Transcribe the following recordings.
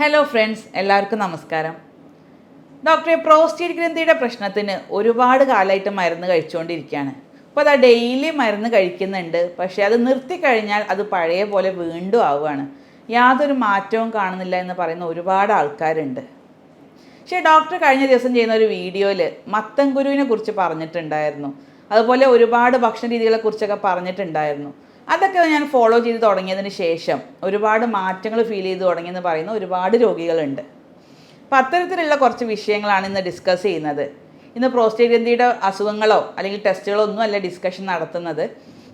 Hello friends, എല്ലാവർക്കും നമസ്കാരം. ഡോക്ടറെ, പ്രോസ്റ്റേറ്റ് ഗ്രന്ഥിയുടെ പ്രശ്നത്തിന് ഒരുപാട് കാലമായിട്ട് മരുന്ന് കഴിച്ചുകൊണ്ടിരിക്കുകയാണ്. അപ്പോൾ അത് ഡെയിലി മരുന്ന് കഴിക്കുന്നുണ്ട്. പക്ഷേ അത് നിർത്തിക്കഴിഞ്ഞാൽ അത് പഴയ പോലെ വീണ്ടും ആവുകയാണ്. യാതൊരു മാറ്റവും കാണുന്നില്ല എന്ന് പറയുന്ന ഒരുപാട് ആൾക്കാരുണ്ട്. പക്ഷേ ഡോക്ടർ കഴിഞ്ഞ ദിവസം ചെയ്യുന്ന ഒരു വീഡിയോയിൽ മത്തൻകുരുവിനെ കുറിച്ച് പറഞ്ഞിട്ടുണ്ടായിരുന്നു. അതുപോലെ ഒരുപാട് ഭക്ഷണ രീതികളെക്കുറിച്ചൊക്കെ പറഞ്ഞിട്ടുണ്ടായിരുന്നു. അതൊക്കെ ഞാൻ ഫോളോ ചെയ്ത് തുടങ്ങിയതിന് ശേഷം ഒരുപാട് മാറ്റങ്ങൾ ഫീൽ ചെയ്ത് തുടങ്ങിയെന്ന് പറയുന്ന ഒരുപാട് രോഗികളുണ്ട്. അപ്പോൾ അത്തരത്തിലുള്ള കുറച്ച് വിഷയങ്ങളാണ് ഇന്ന് ഡിസ്കസ് ചെയ്യുന്നത്. ഇന്ന് പ്രോസ്റ്റേറ്റ് ഗ്രന്ഥിയുടെ അസുഖങ്ങളോ അല്ലെങ്കിൽ ടെസ്റ്റുകളോ ഒന്നും അല്ല ഡിസ്കഷൻ നടത്തുന്നത്.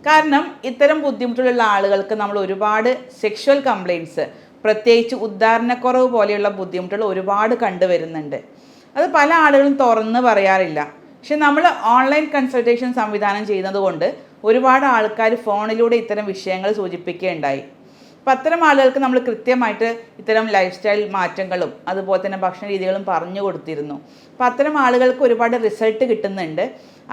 കാരണം ഇത്തരം ബുദ്ധിമുട്ടുള്ള ആളുകൾക്ക് നമ്മൾ ഒരുപാട് സെക്ഷുവൽ കംപ്ലയിൻറ്റ്സ്, പ്രത്യേകിച്ച് ഉദ്ധാരണക്കുറവ് പോലെയുള്ള ബുദ്ധിമുട്ടുകൾ ഒരുപാട് കണ്ടുവരുന്നുണ്ട്. അത് പല ആളുകളും തുറന്ന് പറയാറില്ല. പക്ഷെ നമ്മൾ ഓൺലൈൻ കൺസൾട്ടേഷൻ സംവിധാനം ചെയ്യുന്നതുകൊണ്ട് ഒരുപാട് ആൾക്കാർ ഫോണിലൂടെ ഇത്തരം വിഷയങ്ങൾ സൂചിപ്പിക്കുകയുണ്ടായി. അപ്പോൾ അത്തരം ആളുകൾക്ക് നമ്മൾ കൃത്യമായിട്ട് ഇത്തരം ലൈഫ് സ്റ്റൈൽ മാറ്റങ്ങളും അതുപോലെ തന്നെ ഭക്ഷണ രീതികളും പറഞ്ഞു കൊടുത്തിരുന്നു. അപ്പോൾ അത്തരം ആളുകൾക്ക് ഒരുപാട് റിസൾട്ട് കിട്ടുന്നുണ്ട്.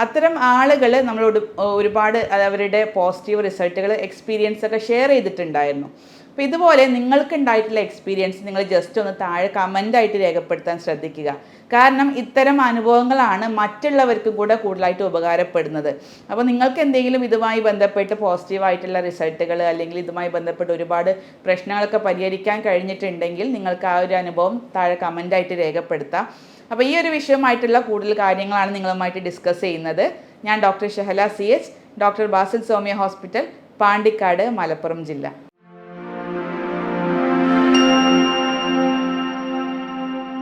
അത്തരം ആളുകൾ നമ്മളോട് ഒരുപാട് അവരുടെ പോസിറ്റീവ് റിസൾട്ടുകൾ എക്സ്പീരിയൻസ് ഒക്കെ ഷെയർ ചെയ്തിട്ടുണ്ടായിരുന്നു. അപ്പോൾ ഇതുപോലെ നിങ്ങൾക്ക് ഉണ്ടായിട്ടുള്ള എക്സ്പീരിയൻസ് നിങ്ങൾ ജസ്റ്റ് ഒന്ന് താഴെ കമൻ്റായിട്ട് രേഖപ്പെടുത്താൻ ശ്രദ്ധിക്കുക. കാരണം ഇത്തരം അനുഭവങ്ങളാണ് മറ്റുള്ളവർക്കും കൂടെ കൂടുതലായിട്ട് ഉപകാരപ്പെടുന്നത്. അപ്പോൾ നിങ്ങൾക്ക് എന്തെങ്കിലും ഇതുമായി ബന്ധപ്പെട്ട് പോസിറ്റീവായിട്ടുള്ള റിസൾട്ടുകൾ അല്ലെങ്കിൽ ഇതുമായി ബന്ധപ്പെട്ട് ഒരുപാട് പ്രശ്നങ്ങളൊക്കെ പരിഹരിക്കാൻ കഴിഞ്ഞിട്ടുണ്ടെങ്കിൽ നിങ്ങൾക്ക് ആ ഒരു അനുഭവം താഴെ കമൻ്റായിട്ട് രേഖപ്പെടുത്താം. അപ്പോൾ ഈ ഒരു വിഷയമായിട്ടുള്ള കൂടുതൽ കാര്യങ്ങളാണ് നിങ്ങളുമായിട്ട് ഡിസ്കസ് ചെയ്യുന്നത്. ഞാൻ doctor Shahala CH, doctor Basil Soumya hospital, Pandikkad, Malappuram ജില്ല.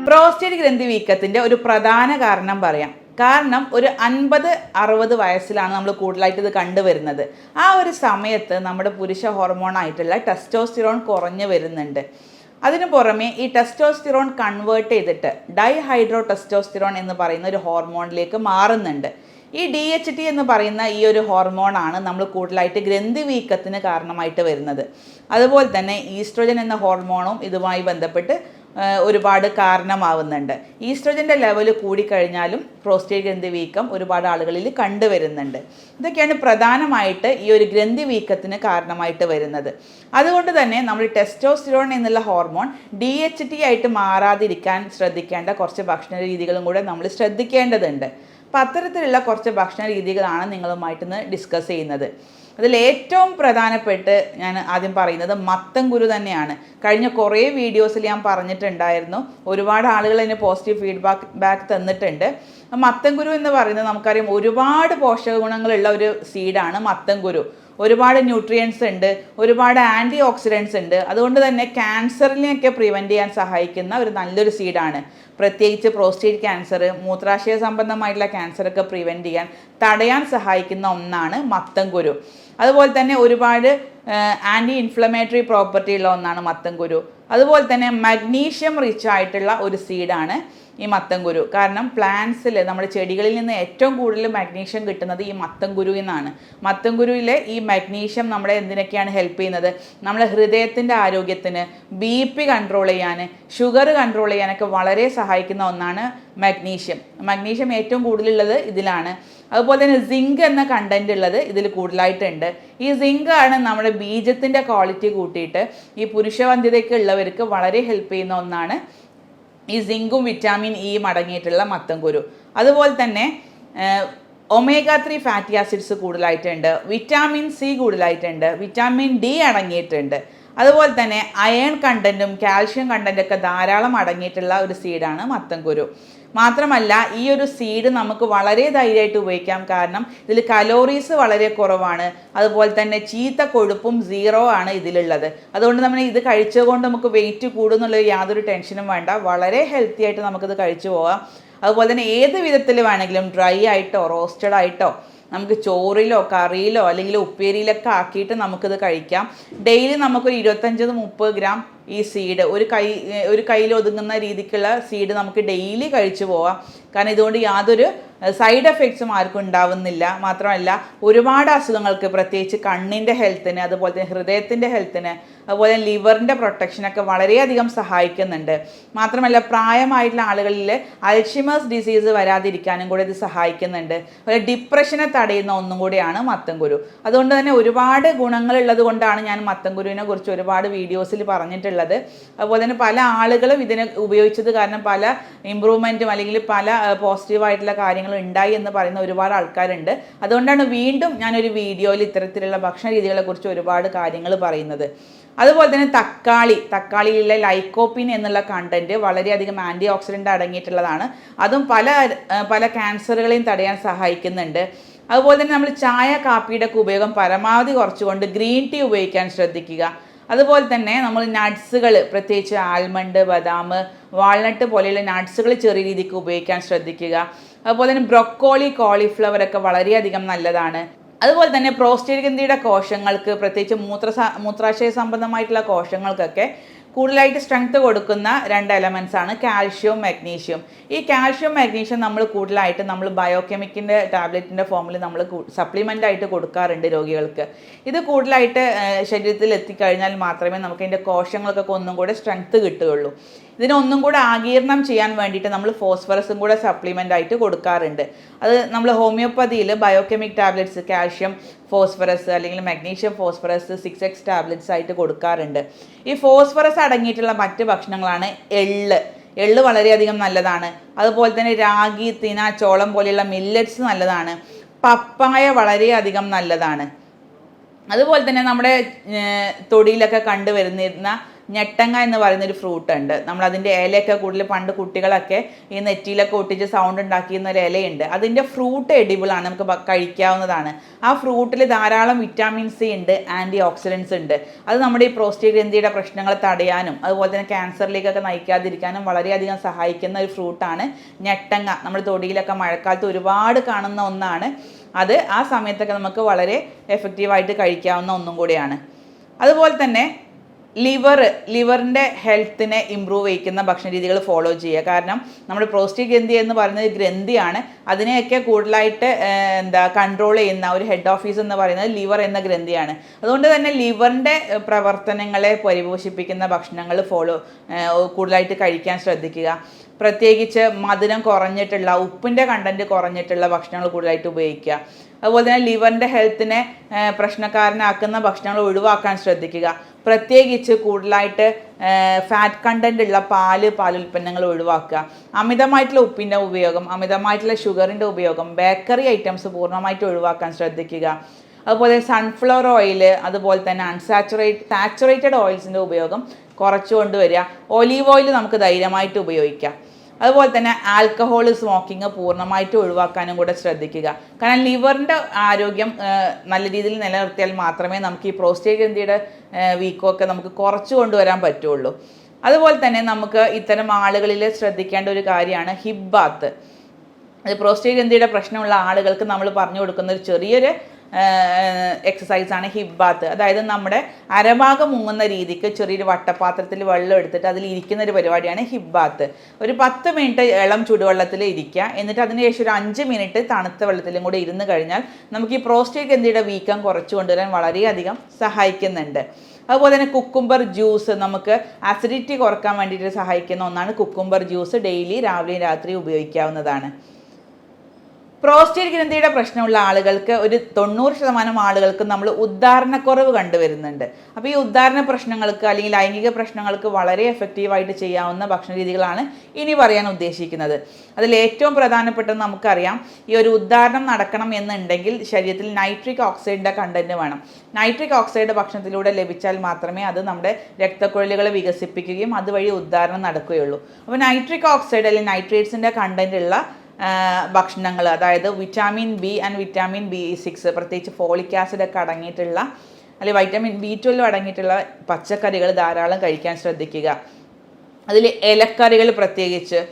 പ്രോസ്റ്റേറ്റ് ഗ്രന്ഥി വീക്കത്തിൻ്റെ ഒരു പ്രധാന കാരണം പറയാം. കാരണം ഒരു 50-60 വയസ്സിലാണ് നമ്മൾ കൂടുതലായിട്ട് ഇത് കണ്ടുവരുന്നത്. ആ ഒരു സമയത്ത് നമ്മുടെ പുരുഷ ഹോർമോണായിട്ടുള്ള ടെസ്റ്റോസ്റ്റിറോൺ കുറഞ്ഞു വരുന്നുണ്ട്. അതിനു പുറമെ ഈ ടെസ്റ്റോസ്റ്റിറോൺ കൺവേർട്ട് ചെയ്തിട്ട് ഡൈഹൈഡ്രോ ടെസ്റ്റോസ്റ്റിറോൺ എന്ന് പറയുന്ന ഒരു ഹോർമോണിലേക്ക് മാറുന്നുണ്ട്. ഈ DHT എന്ന് പറയുന്ന ഈ ഒരു ഹോർമോണാണ് നമ്മൾ കൂടുതലായിട്ട് ഗ്രന്ഥി വീക്കത്തിന് കാരണമായിട്ട് വരുന്നത്. അതുപോലെ തന്നെ ഈസ്ട്രോജൻ എന്ന ഹോർമോണും ഇതുമായി ബന്ധപ്പെട്ട് ഒരുപാട് കാരണമാവുന്നുണ്ട്. ഈസ്ട്രോജൻ്റെ ലെവൽ കൂടിക്കഴിഞ്ഞാലും പ്രോസ്റ്റേറ്റ് ഗ്രന്ഥി വീക്കം ഒരുപാട് ആളുകളിൽ കണ്ടുവരുന്നുണ്ട്. ഇതൊക്കെയാണ് പ്രധാനമായിട്ട് ഈ ഒരു ഗ്രന്ഥി വീക്കത്തിന് കാരണമായിട്ട് വരുന്നത്. അതുകൊണ്ട് തന്നെ നമ്മൾ ടെസ്റ്റോസ്റ്റിറോൺ എന്നുള്ള ഹോർമോൺ DHT ആയിട്ട് മാറാതിരിക്കാൻ ശ്രദ്ധിക്കേണ്ട കുറച്ച് ഭക്ഷണ രീതികളും കൂടെ നമ്മൾ ശ്രദ്ധിക്കേണ്ടതുണ്ട്. അപ്പോൾ അത്തരത്തിലുള്ള കുറച്ച് ഭക്ഷണ രീതികളാണ് നിങ്ങളുമായിട്ട് ഇന്ന് ഡിസ്കസ് ചെയ്യുന്നത്. അതിൽ ഏറ്റവും പ്രധാനപ്പെട്ട് ഞാൻ ആദ്യം പറയുന്നത് മത്തൻകുരു തന്നെയാണ്. കഴിഞ്ഞ കുറേ വീഡിയോസിൽ ഞാൻ പറഞ്ഞിട്ടുണ്ടായിരുന്നു. ഒരുപാട് ആളുകൾ അതിന് പോസിറ്റീവ് ഫീഡ്ബാക്ക് തന്നിട്ടുണ്ട്. മത്തൻകുരു എന്ന് പറയുന്നത് നമുക്കറിയാം ഒരുപാട് പോഷക ഗുണങ്ങളുള്ള ഒരു സീഡാണ് മത്തൻകുരു. ഒരുപാട് ന്യൂട്രിയൻസ് ഉണ്ട്, ഒരുപാട് ആൻറ്റി ഓക്സിഡൻസ് ഉണ്ട്. അതുകൊണ്ട് തന്നെ ക്യാൻസറിനെയൊക്കെ പ്രിവെൻറ്റ് ചെയ്യാൻ സഹായിക്കുന്ന ഒരു നല്ലൊരു സീഡാണ്. പ്രത്യേകിച്ച് പ്രോസ്റ്റേറ്റ് ക്യാൻസർ, മൂത്രാശയ സംബന്ധമായിട്ടുള്ള ക്യാൻസറൊക്കെ പ്രിവെൻറ്റ് ചെയ്യാൻ, തടയാൻ സഹായിക്കുന്ന ഒന്നാണ് മത്തൻകുരു. അതുപോലെ തന്നെ ഒരുപാട് ആൻറ്റി ഇൻഫ്ലമേറ്ററി പ്രോപ്പർട്ടി ഉള്ള ഒന്നാണ് മത്തൻകുരു. അതുപോലെ തന്നെ മഗ്നീഷ്യം റിച്ച് ആയിട്ടുള്ള ഒരു സീഡാണ് ഈ മത്തൻകുരു. കാരണം പ്ലാന്റ്സിൽ, നമ്മുടെ ചെടികളിൽ നിന്ന് ഏറ്റവും കൂടുതൽ മഗ്നീഷ്യം കിട്ടുന്നത് ഈ മത്തൻകുരുവിൽ നിന്നാണ്. മത്തൻകുരുവിലെ ഈ മഗ്നീഷ്യം നമ്മളെ എന്തിനൊക്കെയാണ് ഹെൽപ്പ് ചെയ്യുന്നത്? നമ്മളെ ഹൃദയത്തിൻ്റെ ആരോഗ്യത്തിന്, BP കൺട്രോൾ ചെയ്യാൻ, ഷുഗർ കൺട്രോൾ ചെയ്യാനൊക്കെ വളരെ സഹായിക്കുന്ന ഒന്നാണ് മഗ്നീഷ്യം. മഗ്നീഷ്യം ഏറ്റവും കൂടുതലുള്ളത് ഇതിലാണ്. അതുപോലെ തന്നെ സിങ്ക് എന്ന കണ്ടന്റ് ഉള്ളത് ഇതിൽ കൂടുതലായിട്ടുണ്ട്. ഈ സിങ്ക് ആണ് നമ്മുടെ ബീജത്തിൻ്റെ ക്വാളിറ്റി കൂട്ടിയിട്ട് ഈ പുരുഷവന്ധ്യതയൊക്കെ ഉള്ളവർക്ക് വളരെ ഹെൽപ്പ് ചെയ്യുന്ന ഒന്നാണ് ഈ സിങ്കും വിറ്റാമിൻ ഇയും അടങ്ങിയിട്ടുള്ള മത്തൻകുരു. അതുപോലെ തന്നെ omega-3 ഫാറ്റി ആസിഡ്സ് കൂടുതലായിട്ടുണ്ട്, വിറ്റാമിൻ C കൂടുതലായിട്ടുണ്ട്, വിറ്റാമിൻ D അടങ്ങിയിട്ടുണ്ട്. അതുപോലെ തന്നെ അയൺ കണ്ടൻറ്റും കാൽഷ്യം കണ്ടൻറ്റൊക്കെ ധാരാളം അടങ്ങിയിട്ടുള്ള ഒരു സീഡാണ് മത്തൻകുരു. മാത്രമല്ല ഈ ഒരു സീഡ് നമുക്ക് വളരെ ധൈര്യമായിട്ട് ഉപയോഗിക്കാം. കാരണം ഇതിൽ കലോറീസ് വളരെ കുറവാണ്. അതുപോലെ തന്നെ ചീത്ത കൊഴുപ്പും 0 ആണ് ഇതിലുള്ളത്. അതുകൊണ്ട് നമ്മൾ ഇത് കഴിച്ചുകൊണ്ട് നമുക്ക് വെയിറ്റ് കൂടുന്നുള്ള യാതൊരു ടെൻഷനും വേണ്ട. വളരെ ഹെൽത്തി ആയിട്ട് നമുക്കിത് കഴിച്ചു പോകാം. അതുപോലെ തന്നെ ഏത് വിധത്തിൽ വേണമെങ്കിലും ഡ്രൈ ആയിട്ടോ റോസ്റ്റഡ് ആയിട്ടോ നമുക്ക് ചോറിലോ കറിയിലോ അല്ലെങ്കിൽ ഉപ്പേരിയിലൊക്കെ ആക്കിയിട്ട് നമുക്കിത് കഴിക്കാം. ഡെയിലി നമുക്കൊരു 25-30 ഗ്രാം ഈ സീഡ് ഒരു കയ്യിൽ ഒതുങ്ങുന്ന രീതിക്കുള്ള സീഡ് നമുക്ക് ഡെയിലി കഴിച്ചു പോവാം. കാരണം ഇതുകൊണ്ട് യാതൊരു സൈഡ് എഫക്ട്സും ആർക്കും ഉണ്ടാവുന്നില്ല. മാത്രമല്ല ഒരുപാട് അസുഖങ്ങൾക്ക്, പ്രത്യേകിച്ച് കണ്ണിൻ്റെ ഹെൽത്തിന്, അതുപോലെ തന്നെ ഹൃദയത്തിൻ്റെ ഹെൽത്തിന്, അതുപോലെ ലിവറിൻ്റെ പ്രൊട്ടക്ഷനൊക്കെ വളരെയധികം സഹായിക്കുന്നുണ്ട്. മാത്രമല്ല പ്രായമായിട്ടുള്ള ആളുകളിൽ അൽഷിമേഴ്സ് ഡിസീസ് വരാതിരിക്കാനും കൂടെ ഇത് സഹായിക്കുന്നുണ്ട്. അതുപോലെ ഡിപ്രഷനെ തടയുന്ന ഒന്നും കൂടിയാണ് മത്തൻകുരു. അതുകൊണ്ട് തന്നെ ഒരുപാട് ഗുണങ്ങളുള്ളത് കൊണ്ടാണ് ഞാൻ മത്തൻകുരുവിനെ കുറിച്ച് ഒരുപാട് വീഡിയോസിൽ പറഞ്ഞിട്ടുള്ളത്. പറഞ്ഞിട്ടുള്ളത്. അതുപോലെ തന്നെ പല ആളുകളും ഇതിനെ ഉപയോഗിച്ചത് കാരണം പല ഇമ്പ്രൂവ്മെൻറ്റും അല്ലെങ്കിൽ പല പോസിറ്റീവായിട്ടുള്ള കാര്യങ്ങളും ഉണ്ടായി എന്ന് പറയുന്ന ഒരുപാട് ആൾക്കാരുണ്ട്. അതുകൊണ്ടാണ് വീണ്ടും ഞാനൊരു വീഡിയോയിൽ ഇത്തരത്തിലുള്ള ഭക്ഷണ രീതികളെക്കുറിച്ച് ഒരുപാട് കാര്യങ്ങൾ പറയുന്നത്. അതുപോലെ തന്നെ തക്കാളിയിലെ ലൈക്കോപ്പിൻ എന്നുള്ള കണ്ടൻറ്റ് വളരെയധികം ആൻറ്റി ഓക്സിഡൻ്റ് അടങ്ങിയിട്ടുള്ളതാണ്. അതും പല ക്യാൻസറുകളെയും തടയാൻ സഹായിക്കുന്നുണ്ട്. അതുപോലെ തന്നെ നമ്മൾ ചായ കാപ്പിയുടെ ഒക്കെ ഉപയോഗം പരമാവധി കുറച്ചുകൊണ്ട് ഗ്രീൻ ടീ ഉപയോഗിക്കാൻ ശ്രദ്ധിക്കുക. അതുപോലെ തന്നെ നമ്മൾ നട്ട്സുകൾ, പ്രത്യേകിച്ച് ആൽമണ്ട്, ബദാം, വാൾനട്ട് പോലെയുള്ള നട്ട്സുകൾ ചെറിയ രീതിക്ക് ഉപയോഗിക്കാൻ ശ്രദ്ധിക്കുക. അതുപോലെ തന്നെ ബ്രൊക്കോളി, കോളിഫ്ലവർ ഒക്കെ വളരെയധികം നല്ലതാണ്. അതുപോലെ തന്നെ പ്രോസ്റ്റേറ്റ് ഗ്രന്ഥിയുടെ കോശങ്ങൾക്ക്, പ്രത്യേകിച്ച് മൂത്രാശയ സംബന്ധമായിട്ടുള്ള കോശങ്ങൾക്കൊക്കെ കൂടുതലായിട്ട് സ്ട്രെങ്ത് കൊടുക്കുന്ന 2 എലമെൻറ്റ്സ് ആണ് കാൽഷ്യം, മാഗ്നീഷ്യം. ഈ കാൽഷ്യം, മാഗ്നീഷ്യം നമ്മൾ കൂടുതലായിട്ട് നമ്മൾ ബയോകെമിക്കിൻ്റെ ടാബ്ലറ്റിൻ്റെ ഫോമിൽ നമ്മൾ സപ്ലിമെൻ്റ് ആയിട്ട് കൊടുക്കാറുണ്ട് രോഗികൾക്ക്. ഇത് കൂടുതലായിട്ട് ശരീരത്തിൽ എത്തിക്കഴിഞ്ഞാൽ മാത്രമേ നമുക്ക് അതിൻ്റെ കോശങ്ങൾക്കൊക്കെ ഒന്നും കൂടെ സ്ട്രെങ്ത് കിട്ടുകയുള്ളൂ. ഇതിനൊന്നും കൂടെ ആഗീരണം ചെയ്യാൻ വേണ്ടിയിട്ട് നമ്മൾ ഫോസ്ഫറസും കൂടെ സപ്ലിമെൻ്റ് ആയിട്ട് കൊടുക്കാറുണ്ട്. അത് നമ്മൾ ഹോമിയോപ്പതിയിൽ ബയോകെമിക് ടാബ്ലറ്റ്സ്, കാൽഷ്യം ഫോസ്ഫറസ് അല്ലെങ്കിൽ മഗ്നീഷ്യം ഫോസ്ഫറസ് 6x ടാബ്ലറ്റ്സ് ആയിട്ട് കൊടുക്കാറുണ്ട്. ഈ ഫോസ്ഫറസ് അടങ്ങിയിട്ടുള്ള മറ്റ് ഭക്ഷണങ്ങളാണ് എള്ള് വളരെയധികം നല്ലതാണ്. അതുപോലെ തന്നെ രാഗി, തിന, ചോളം പോലെയുള്ള മില്ലറ്റ്സ് നല്ലതാണ്. പപ്പായ വളരെയധികം നല്ലതാണ്. അതുപോലെ തന്നെ നമ്മുടെ തൊടിയിലൊക്കെ കണ്ടുവരുന്നിരുന്ന ഞെട്ടങ്ങ എന്ന് പറയുന്നൊരു ഫ്രൂട്ട് ഉണ്ട്. നമ്മളതിൻ്റെ ഇലയൊക്കെ കൂടുതൽ പണ്ട് കുട്ടികളൊക്കെ ഈ നെറ്റിയിലൊക്കെ ഒട്ടിച്ച് സൗണ്ട് ഉണ്ടാക്കിയിരുന്ന ഒരു ഇലയുണ്ട്. അതിൻ്റെ ഫ്രൂട്ട് എഡിബിളാണ്, നമുക്ക് കഴിക്കാവുന്നതാണ്. ആ ഫ്രൂട്ടിൽ ധാരാളം വിറ്റാമിൻ സി ഉണ്ട്, ആൻറ്റി ഓക്സിഡൻസ് ഉണ്ട്. അത് നമ്മുടെ ഈ പ്രോസ്റ്റേറ്റ് ഗ്രന്ഥിയുടെ പ്രശ്നങ്ങൾ തടയാനും അതുപോലെ തന്നെ ക്യാൻസറിലേക്കൊക്കെ നയിക്കാതിരിക്കാനും വളരെയധികം സഹായിക്കുന്ന ഒരു ഫ്രൂട്ടാണ് ഞെട്ടങ്ങ. നമ്മൾ തൊടിയിലൊക്കെ മഴക്കാലത്ത് ഒരുപാട് കാണുന്ന ഒന്നാണ് അത്. ആ സമയത്തൊക്കെ നമുക്ക് വളരെ എഫക്റ്റീവായിട്ട് കഴിക്കാവുന്ന ഒന്നും കൂടിയാണ്. അതുപോലെ തന്നെ ലിവറിൻ്റെ ഹെൽത്തിനെ ഇമ്പ്രൂവ് ചെയ്യിക്കുന്ന ഭക്ഷണ രീതികൾ ഫോളോ ചെയ്യുക. കാരണം നമ്മുടെ പ്രോസ്റ്റേറ്റ് ഗ്രന്ഥി എന്ന് പറയുന്നത് ഗ്രന്ഥിയാണ്. അതിനെയൊക്കെ കൂടുതലായിട്ട് കൺട്രോൾ ചെയ്യുന്ന ഒരു ഹെഡ് ഓഫീസ് എന്ന് പറയുന്നത് ലിവർ എന്ന ഗ്രന്ഥിയാണ്. അതുകൊണ്ട് തന്നെ ലിവറിൻ്റെ പ്രവർത്തനങ്ങളെ പരിപോഷിപ്പിക്കുന്ന ഭക്ഷണങ്ങൾ കൂടുതലായിട്ട് കഴിക്കാൻ ശ്രദ്ധിക്കുക. പ്രത്യേകിച്ച് മധുരം കുറഞ്ഞിട്ടുള്ള, ഉപ്പിൻ്റെ കണ്ടൻറ്റ് കുറഞ്ഞിട്ടുള്ള ഭക്ഷണങ്ങൾ കൂടുതലായിട്ട് ഉപയോഗിക്കുക. അതുപോലെ തന്നെ ലിവറിൻ്റെ ഹെൽത്തിനെ പ്രശ്നക്കാരനാക്കുന്ന ഭക്ഷണങ്ങൾ ഒഴിവാക്കാൻ ശ്രദ്ധിക്കുക. പ്രത്യേകിച്ച് കൂടുതലായിട്ട് ഫാറ്റ് കണ്ടൻ്റ് ഉള്ള പാലുൽപ്പന്നങ്ങൾ ഒഴിവാക്കുക. അമിതമായിട്ടുള്ള ഉപ്പിൻ്റെ ഉപയോഗം, അമിതമായിട്ടുള്ള ഷുഗറിൻ്റെ ഉപയോഗം, ബേക്കറി ഐറ്റംസ് പൂർണ്ണമായിട്ട് ഒഴിവാക്കാൻ ശ്രദ്ധിക്കുക. അതുപോലെ സൺഫ്ലവർ ഓയിൽ, അതുപോലെ തന്നെ സാച്ചുറേറ്റഡ് ഓയിൽസിൻ്റെ ഉപയോഗം കുറച്ചു കൊണ്ടുവരിക. ഒലീവ് ഓയിൽ നമുക്ക് ധൈര്യമായിട്ട് ഉപയോഗിക്കാം. അതുപോലെ തന്നെ ആൽക്കഹോൾ, സ്മോക്കിംഗ് പൂർണ്ണമായിട്ട് ഒഴിവാക്കാനും കൂടെ ശ്രദ്ധിക്കുക. കാരണം ലിവറിൻ്റെ ആരോഗ്യം നല്ല രീതിയിൽ നിലനിർത്തിയാൽ മാത്രമേ നമുക്ക് ഈ പ്രോസ്റ്റേറ്റ് ഗ്രന്ഥിയുടെ വീക്കമൊക്കെ നമുക്ക് കുറച്ച് കൊണ്ടുവരാൻ പറ്റുള്ളൂ. അതുപോലെ തന്നെ നമുക്ക് ഇത്തരം ആളുകളിൽ ശ്രദ്ധിക്കേണ്ട ഒരു കാര്യമാണ് ഹിപ്പ് ബാത്ത്. അത് പ്രോസ്റ്റേറ്റ് ഗ്രന്ഥിയുടെ പ്രശ്നമുള്ള ആളുകൾക്ക് നമ്മൾ പറഞ്ഞു കൊടുക്കുന്ന ഒരു ചെറിയൊരു എക്സസൈസാണ് ഹിപ്പ് ബാത്ത്. അതായത് നമ്മുടെ അരഭാഗം മുങ്ങുന്ന രീതിക്ക് ചെറിയൊരു വട്ടപാത്രത്തിൽ വെള്ളം എടുത്തിട്ട് അതിൽ ഇരിക്കുന്ന ഒരു പരിപാടിയാണ് ഹിപ്പ് ബാത്ത്. ഒരു 10 മിനിറ്റ് ഇളം ചുടുവെള്ളത്തിൽ ഇരിക്കുക. എന്നിട്ട് അതിനുശേഷം ഒരു 5 മിനിറ്റ് തണുത്ത വെള്ളത്തിലും കൂടെ ഇരുന്ന് കഴിഞ്ഞാൽ നമുക്ക് ഈ പ്രോസ്റ്റേറ്റ് ഗ്രന്ഥിയുടെ വീക്കം കുറച്ചു കൊണ്ടുവരാൻ വളരെയധികം സഹായിക്കുന്നുണ്ട്. അതുപോലെ തന്നെ കുക്കുംബർ ജ്യൂസ്, നമുക്ക് അസിഡിറ്റി കുറക്കാൻ വേണ്ടിയിട്ട് സഹായിക്കുന്ന ഒന്നാണ് കുക്കുംബർ ജ്യൂസ്. ഡെയിലി രാവിലെയും രാത്രിയും ഉപയോഗിക്കാവുന്നതാണ്. പ്രോസ്റ്റേറ്റ് ഗ്രന്ഥിയുടെ പ്രശ്നമുള്ള ആളുകൾക്ക് ഒരു 90% ആളുകൾക്ക് നമ്മൾ ഉദ്ധാരണക്കുറവ് കണ്ടുവരുന്നുണ്ട്. അപ്പോൾ ഈ ഉദ്ധാരണ പ്രശ്നങ്ങൾക്ക് അല്ലെങ്കിൽ ലൈംഗിക പ്രശ്നങ്ങൾക്ക് വളരെ എഫക്റ്റീവായിട്ട് ചെയ്യാവുന്ന ഭക്ഷണ രീതികളാണ് ഇനി പറയാൻ ഉദ്ദേശിക്കുന്നത്. അതിൽ ഏറ്റവും പ്രധാനപ്പെട്ടത് നമുക്കറിയാം, ഈ ഒരു ഉദ്ധാരണം നടക്കണം എന്നുണ്ടെങ്കിൽ ശരീരത്തിൽ നൈട്രിക് ഓക്സൈഡിൻ്റെ കണ്ടൻറ്റ് വേണം. നൈട്രിക് ഓക്സൈഡ് ഭക്ഷണത്തിലൂടെ ലഭിച്ചാൽ മാത്രമേ അത് നമ്മുടെ രക്തക്കുഴലുകളെ വികസിപ്പിക്കുകയും അതുവഴി ഉദ്ധാരണം നടക്കുകയുള്ളൂ. അപ്പോൾ നൈട്രിക് ഓക്സൈഡ് അല്ലെങ്കിൽ നൈട്രേറ്റ്സിൻ്റെ കണ്ടൻറ്റ് ഉള്ള ഭക്ഷണങ്ങൾ, അതായത് vitamin B and vitamin B6, പ്രത്യേകിച്ച് ഫോളിക് ആസിഡ് ഒക്കെ അടങ്ങിയിട്ടുള്ള അല്ലെങ്കിൽ വൈറ്റമിൻ B12 അടങ്ങിയിട്ടുള്ള പച്ചക്കറികൾ ധാരാളം കഴിക്കാൻ ശ്രദ്ധിക്കുക. അതിൽ ഇലക്കറികൾ പ്രത്യേകിച്ച്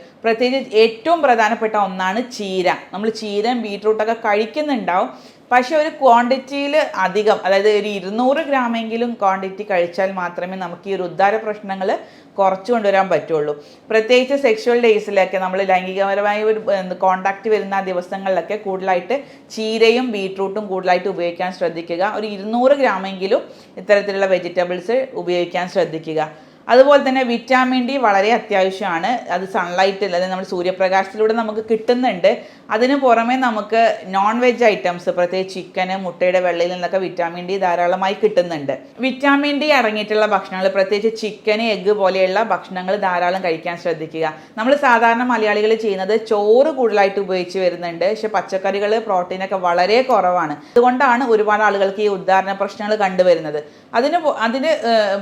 ഏറ്റവും പ്രധാനപ്പെട്ട ഒന്നാണ് ചീര. നമ്മൾ ചീരയും ബീട്രൂട്ടൊക്കെ കഴിക്കുന്നുണ്ടാവും, പക്ഷേ ഒരു ക്വാണ്ടിറ്റിയിൽ അധികം, അതായത് ഒരു 200 ഗ്രാമെങ്കിലും ക്വാണ്ടിറ്റി കഴിച്ചാൽ മാത്രമേ നമുക്ക് ഈ ഒരു ഉദ്ധാര പ്രശ്നങ്ങൾ കുറച്ചു കൊണ്ടുവരാൻ പറ്റുള്ളൂ. പ്രത്യേകിച്ച് സെക്ഷുവൽ ഡേയ്സിലൊക്കെ നമ്മൾ ലൈംഗികപരമായ ഒരു കോണ്ടാക്റ്റ് വരുന്ന ദിവസങ്ങളിലൊക്കെ കൂടുതലായിട്ട് ചീരയും ബീട്രൂട്ടും കൂടുതലായിട്ട് ഉപയോഗിക്കാൻ ശ്രദ്ധിക്കുക. ഒരു 200 ഗ്രാമെങ്കിലും ഇത്തരത്തിലുള്ള വെജിറ്റബിൾസ് ഉപയോഗിക്കാൻ ശ്രദ്ധിക്കുക. അതുപോലെ തന്നെ വിറ്റാമിൻ ഡി വളരെ അത്യാവശ്യമാണ്. അത് സൺലൈറ്റിൽ, അതായത് നമ്മൾ സൂര്യപ്രകാശത്തിലൂടെ നമുക്ക് കിട്ടുന്നുണ്ട്. അതിന് പുറമെ നമുക്ക് നോൺ വെജ് ഐറ്റംസ്, പ്രത്യേകിച്ച് ചിക്കന്, മുട്ടയുടെ വെള്ളയിൽ നിന്നൊക്കെ വിറ്റാമിൻ ഡി ധാരാളമായി കിട്ടുന്നുണ്ട്. വിറ്റാമിൻ ഡി അടങ്ങിയിട്ടുള്ള ഭക്ഷണങ്ങൾ, പ്രത്യേകിച്ച് ചിക്കന്, എഗ്ഗ് പോലെയുള്ള ഭക്ഷണങ്ങൾ ധാരാളം കഴിക്കാൻ ശ്രദ്ധിക്കുക. നമ്മൾ സാധാരണ മലയാളികൾ ചെയ്യുന്നത് ചോറ് കൂടുതലായിട്ട് ഉപയോഗിച്ച് വരുന്നുണ്ട്. പക്ഷെ പച്ചക്കറികൾ, പ്രോട്ടീനൊക്കെ വളരെ കുറവാണ്. അതുകൊണ്ടാണ് ഒരുപാട് ആളുകൾക്ക് ഈ ഉദാഹരണ പ്രശ്നങ്ങൾ കണ്ടുവരുന്നത്. അതിന്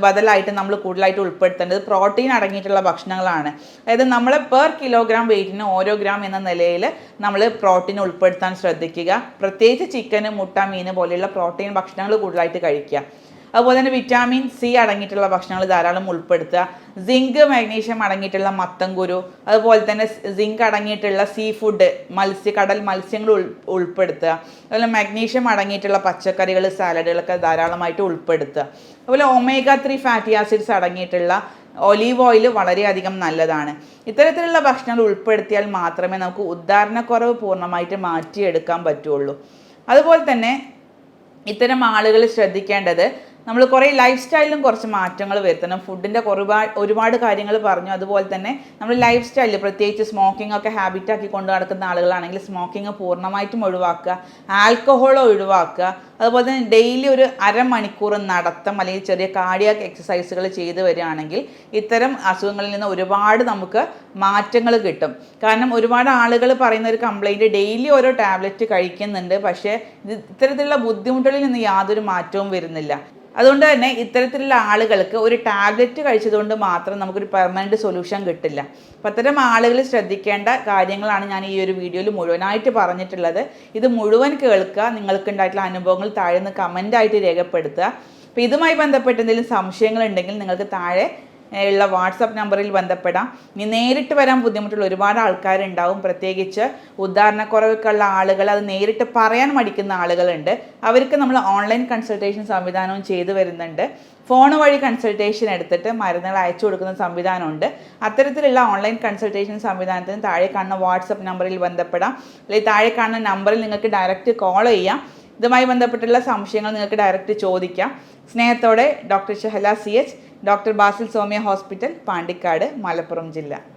ബദലായിട്ട് നമ്മൾ കൂടുതലായിട്ട് ഉൾപ്പെടുത്തേണ്ടത് പ്രോട്ടീൻ അടങ്ങിയിട്ടുള്ള ഭക്ഷണങ്ങളാണ്. അതായത് നമ്മൾ പെർ കിലോഗ്രാം വെയിറ്റിന് ഓരോ ഗ്രാം എന്ന നിലയിൽ നമ്മൾ പ്രോട്ടീൻ ഉൾപ്പെടുത്താൻ ശ്രദ്ധിക്കുക. പ്രത്യേകിച്ച് ചിക്കന്, മുട്ട, മീൻ പോലെയുള്ള പ്രോട്ടീൻ ഭക്ഷണങ്ങൾ കൂടുതലായിട്ട് കഴിക്കുക. അതുപോലെ തന്നെ വിറ്റാമിൻ സി അടങ്ങിയിട്ടുള്ള ഭക്ഷണങ്ങൾ ധാരാളം ഉൾപ്പെടുത്തുക. സിങ്ക്, മാഗ്നീഷ്യം അടങ്ങിയിട്ടുള്ള മത്തൻകുരു, അതുപോലെ തന്നെ സിങ്ക് അടങ്ങിയിട്ടുള്ള സീ ഫുഡ്, കടൽ മത്സ്യങ്ങൾ ഉൾപ്പെടുത്തുക. അതുപോലെ മാഗ്നീഷ്യം അടങ്ങിയിട്ടുള്ള പച്ചക്കറികൾ, സാലഡുകളൊക്കെ ധാരാളമായിട്ട് ഉൾപ്പെടുത്തുക. അതുപോലെ ഒമേഗ 3 ഫാറ്റി ആസിഡ്സ് അടങ്ങിയിട്ടുള്ള ഒലീവ് ഓയിൽ വളരെയധികം നല്ലതാണ്. ഇത്തരത്തിലുള്ള ഭക്ഷണങ്ങൾ ഉൾപ്പെടുത്തിയാൽ മാത്രമേ നമുക്ക് ഉദാഹരണക്കുറവ് പൂർണ്ണമായിട്ട് മാറ്റിയെടുക്കാൻ പറ്റുള്ളൂ. അതുപോലെ തന്നെ ഇത്തരം ആളുകൾ ശ്രദ്ധിക്കേണ്ടത്, നമ്മൾ കുറേ ലൈഫ് സ്റ്റൈലിലും കുറച്ച് മാറ്റങ്ങൾ വരുത്തണം. ഫുഡിൻ്റെ ഒരുപാട് കാര്യങ്ങൾ പറഞ്ഞു. അതുപോലെ തന്നെ നമ്മൾ ലൈഫ് സ്റ്റൈലിൽ, പ്രത്യേകിച്ച് സ്മോക്കിംഗ് ഒക്കെ ഹാബിറ്റാക്കി കൊണ്ട് നടക്കുന്ന ആളുകളാണെങ്കിൽ സ്മോക്കിംഗ് പൂർണ്ണമായിട്ടും ഒഴിവാക്കുക, ആൽക്കഹോൾ ഒഴിവാക്കുക. അതുപോലെ തന്നെ ഡെയിലി ഒരു അരമണിക്കൂർ നടത്തം അല്ലെങ്കിൽ ചെറിയ കാർഡിയാക് എക്സസൈസുകൾ ചെയ്ത് വരികയാണെങ്കിൽ ഇത്തരം അസുഖങ്ങളിൽ നിന്ന് ഒരുപാട് നമുക്ക് മാറ്റങ്ങൾ കിട്ടും. കാരണം ഒരുപാട് ആളുകൾ പറയുന്ന ഒരു കംപ്ലൈൻറ്റ്, ഡെയിലി ഓരോ ടാബ്ലറ്റ് കഴിക്കുന്നുണ്ട്, പക്ഷേ ഇത്തരത്തിലുള്ള ബുദ്ധിമുട്ടുകളിൽ നിന്ന് യാതൊരു മാറ്റവും വരുന്നില്ല. അതുകൊണ്ട് തന്നെ ഇത്തരത്തിലുള്ള ആളുകൾക്ക് ഒരു ടാബ്ലറ്റ് കഴിച്ചതുകൊണ്ട് മാത്രം നമുക്കൊരു പെർമനൻറ്റ് സൊല്യൂഷൻ കിട്ടില്ല. അപ്പം അത്തരം ആളുകൾ ശ്രദ്ധിക്കേണ്ട കാര്യങ്ങളാണ് ഞാൻ ഈ ഒരു വീഡിയോയിൽ മുഴുവനായിട്ട് പറഞ്ഞിട്ടുള്ളത്. ഇത് മുഴുവൻ കേൾക്കുക. നിങ്ങൾക്കുണ്ടായിട്ടുള്ള അനുഭവങ്ങൾ താഴെ നിന്ന് കമൻ്റായിട്ട് രേഖപ്പെടുത്തുക. അപ്പോൾ ഇതുമായി ബന്ധപ്പെട്ട് എന്തെങ്കിലും സംശയങ്ങളുണ്ടെങ്കിൽ നിങ്ങൾക്ക് താഴെ ഉള്ള വാട്സപ്പ് നമ്പറിൽ ബന്ധപ്പെടാം. ഇനി നേരിട്ട് വരാൻ ബുദ്ധിമുട്ടുള്ള ഒരുപാട് ആൾക്കാരുണ്ടാവും, പ്രത്യേകിച്ച് ഉദാഹരണക്കുറവൊക്കെയുള്ള ആളുകൾ, അത് നേരിട്ട് പറയാൻ മടിക്കുന്ന ആളുകളുണ്ട്. അവർക്ക് നമ്മൾ ഓൺലൈൻ കൺസൾട്ടേഷൻ സംവിധാനവും ചെയ്തു വരുന്നുണ്ട്. ഫോൺ വഴി കൺസൾട്ടേഷൻ എടുത്തിട്ട് മരുന്നുകൾ അയച്ചു കൊടുക്കുന്ന സംവിധാനമുണ്ട്. അത്തരത്തിലുള്ള ഓൺലൈൻ കൺസൾട്ടേഷൻ സംവിധാനത്തിന് താഴെ കാണുന്ന വാട്സപ്പ് നമ്പറിൽ ബന്ധപ്പെടാം, അല്ലെങ്കിൽ താഴെ കാണുന്ന നമ്പറിൽ നിങ്ങൾക്ക് ഡയറക്റ്റ് കോൾ ചെയ്യാം. ഇതുമായി ബന്ധപ്പെട്ടുള്ള സംശയങ്ങൾ നിങ്ങൾക്ക് ഡയറക്റ്റ് ചോദിക്കാം. സ്നേഹത്തോടെ doctor Shahala CH, doctor Basil Soumya hospital, Pandikkad, Malappuram ജില്ല.